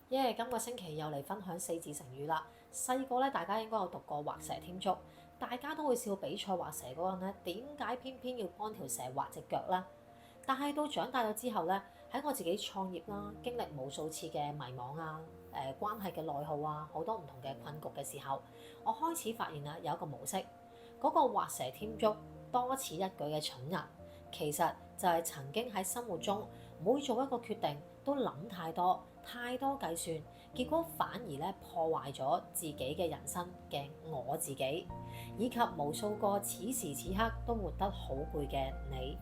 今個星期又嚟分享四字成語啦。細個咧，大家應該有讀過畫蛇添足，大家都會笑比賽畫蛇嗰個人咧，點解偏偏要幫條蛇畫隻腳咧？但係到長大咗之後咧，喺我自己創業啦，經歷無數次嘅迷茫啊、關係嘅內耗啊，好多唔同嘅困局嘅時候，我開始發現有一個模式，嗰個畫蛇添足、多此一舉嘅蠢人，其實就係曾經喺生活中每做一個決定都諗太多計算，結果反而咧破壞咗自己嘅人生嘅我自己，以及無數個此時此刻都活得好攰嘅你。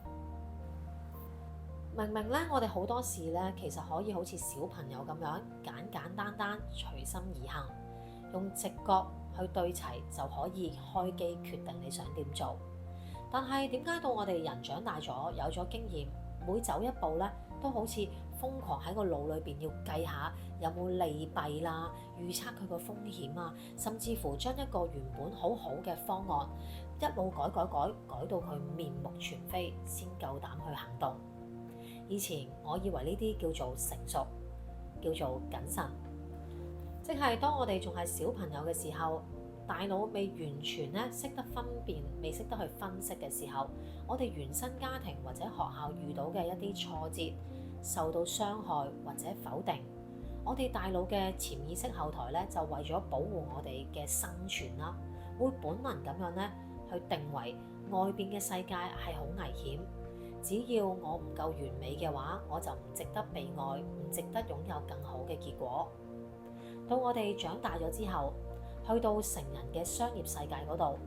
明明咧，我哋好多事咧，其實可以好似小朋友咁樣簡單隨心而行，用直覺去對齊就可以開機決定你想點做。但係點解到我哋人長大咗，有咗經驗，每走一步咧，都好似瘋狂喺個腦裏邊要計下有冇利弊啦，預測佢個風險啊，甚至乎將一個原本好好嘅方案一路改到佢面目全非，先夠膽去行動。以前我以為呢啲叫做成熟，叫做謹慎，即係當我哋仲係小朋友嘅時候，大腦未完全識得分辨，未識得去分析嘅時候，我哋原生家庭或者學校遇到嘅一啲挫折，受到傷害或者否定，我哋大腦嘅潛意識後台就為咗保護我哋嘅生存啦，會本能咁樣去定為外邊嘅世界係好危險。只要我唔夠完美嘅話，我就唔值得被愛，唔值得擁有更好嘅結果。到我哋長大咗之後，去到成人嘅商業世界嗰度，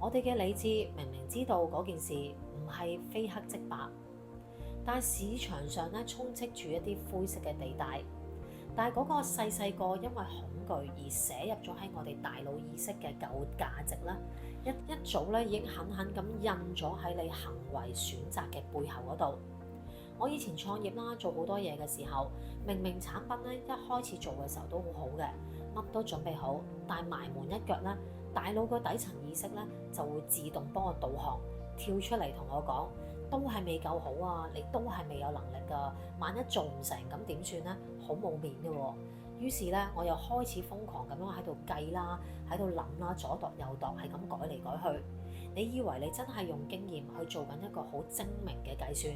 我哋嘅理智明明知道嗰件事唔係非黑即白，但市場上充斥住一啲灰色嘅地帶。但係嗰個細個因為恐懼而寫入咗喺我哋大腦意識嘅舊價值啦，一早已經狠狠咁印咗喺你行為選擇嘅背後嗰度。我以前創業啦，做好多嘢嘅時候，明明產品一開始做嘅時候都好好嘅，乜都準備好，但係埋門一腳大腦個底層意識就會自動幫我導航，跳出嚟同我講，都係未夠好啊！你都係未有能力㗎，萬一做唔成咁點算呢？好冇面嘅喎。於是我又開始瘋狂咁樣喺度計啦，喺度諗啦，左度右度，係咁改嚟改去。你以為你真係用經驗去做緊一個好精明嘅計算，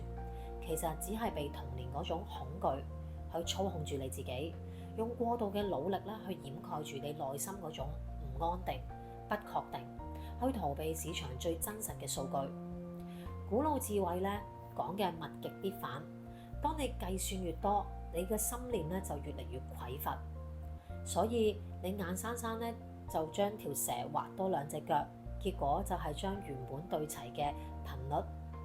其實只係被童年嗰種恐懼去操控住你自己，用過度嘅努力去掩蓋住你內心嗰種唔安定、不確定，去逃避市場最真實嘅數據。古老智慧講嘅物極必反，當你計算越多，你嘅心念就越嚟越匱乏，所以你硬生生就將條蛇畫多兩隻腳，結果就係將原本對齊嘅頻率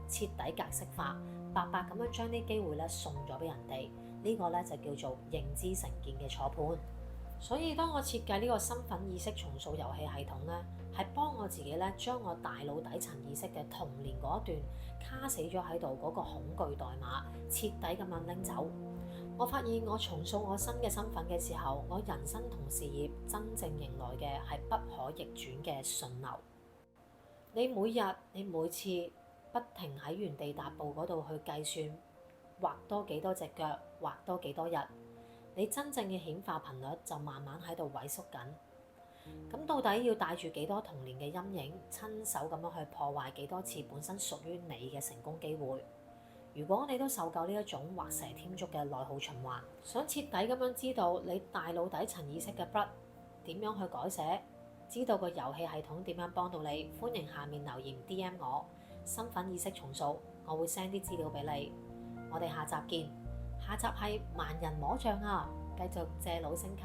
徹底格式化，白白咁樣將啲機會送咗俾人哋，呢個就叫做認知成見嘅錯判。所以當我設計呢個身份意識重塑遊戲系統係幫我自己將我大腦底層意識嘅童年嗰一段卡死咗喺度嗰個恐懼代碼徹底咁樣拎走。我發現我重塑我新嘅身份嘅時候，我人生同事業真正迎來嘅係不可逆轉嘅順流。你每日你每次不停喺原地踏步嗰度去計算，畫多幾多隻腳，畫多幾多日，你真正嘅顯化頻率就慢慢喺度萎縮緊。咁到底要帶住幾多童年嘅陰影，親手咁樣去破壞幾多次本身屬於你嘅成功機會？如果你都受夠呢一種畫蛇添足嘅內耗循環，想徹底咁樣知道你大腦底層意識嘅筆點樣去改寫，知道個遊戲系統點樣幫到你，歡迎下面留言 DM 我。身份意識重塑，我會 send 啲資料俾你。我哋下集見。下集係萬人摸象啊，繼續借腦升級。